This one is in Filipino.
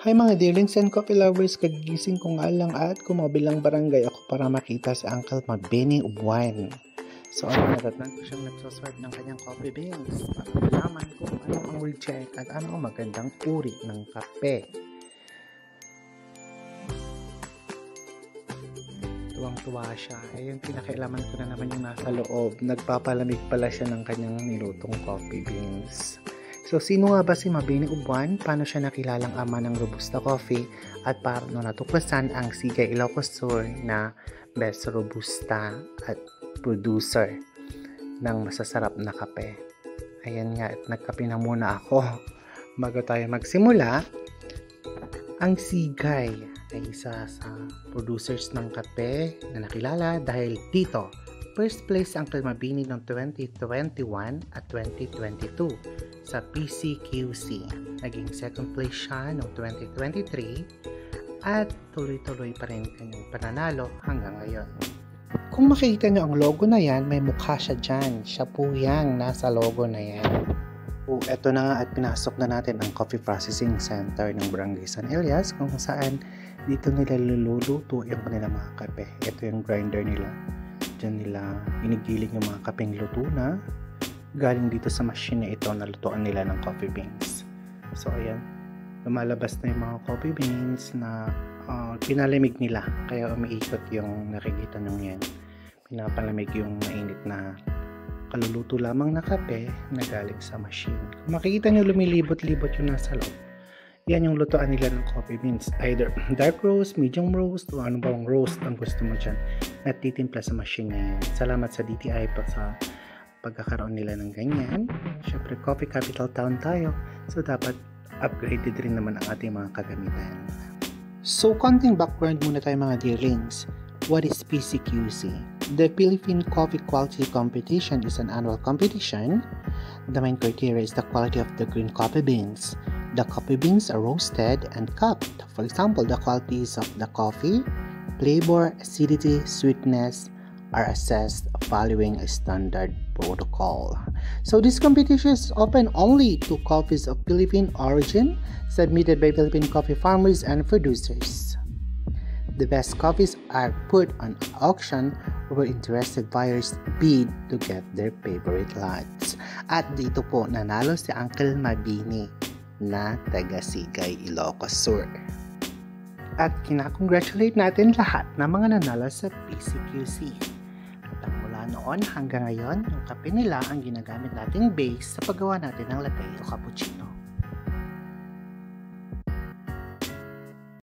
Hi mga dearlings and coffee lovers, kagigising ko nga lang at kumabilang barangay ako para makita si Uncle Magbenny Ubuan. So natatnan ko siyang nagsaserve ng kanyang coffee beans para malaman kung ano ang reject at ano ang magandang uri ng kape. Tuwang-tuwa siya. Yung pinakialaman ko na naman yung nasa loob. Nagpapalamig pala siya ng kanyang nilutong coffee beans. So, sino nga ba si Magbenny Ubuan? Paano siya nakilalang ama ng Robusta Coffee? At paano natuklasan ang Sigay Ilocos Sur na best Robusta at producer ng masasarap na kape? Ayan nga, at nagkape na muna ako. Bago tayo magsimula, ang Sigay ay isa sa producers ng kape na nakilala dahil dito, first place ang Uncle Magbenny noong 2021 at 2022 sa PCQC. Naging second place siya noong 2023 at tuloy-tuloy pa rin kanyang pananalo hanggang ngayon. Kung makikita nyo ang logo na yan, may mukha siya dyan. Siya po yang nasa logo na yan. Eto na nga at pinasok na natin ang Coffee Processing Center ng Barangay San Elias kung saan dito nila luluto yung kanilang mga kape. Ito yung grinder nila. Diyan nila inigiling yung mga kapeng luto na galing dito sa machine na ito na lutuan nila ng coffee beans. So ayan, lumalabas na yung mga coffee beans na pinalamig nila, kaya umiikot yung nakikita nyo yan. Pinapalamig yung mainit na kaluluto lamang na kape na galing sa machine. Kung makikita nyo lumilibot-libot yung nasa loob, yan yung lutuan nila ng coffee beans, either dark roast, medium roast, o ano bang roast ang gusto mo dyan at titimpla sa machine na yan. Salamat sa DTI pa sa pagkakaroon nila ng ganyan. Syempre, coffee capital town tayo. So, dapat upgraded rin naman ang ating mga kagamitan. So, konting background muna tayo mga dearlings. What is PCQC? The Philippine Coffee Quality Competition is an annual competition. The main criteria is the quality of the green coffee beans. The coffee beans are roasted and cupped. For example, the qualities of the coffee, flavor, acidity, sweetness, are assessed following a standard protocol. So this competition is open only to coffees of Philippine origin submitted by Philippine coffee farmers and producers. The best coffees are put on auction where interested buyers bid to get their favorite lots. At dito po nanalo si Uncle Magbenny na taga Sigay, Ilocos Sur. At kinakongratulate natin lahat ng mga nanalo sa PCQC. Noon hanggang ngayon, yung kape nila ang ginagamit nating base sa paggawa natin ng latte o cappuccino.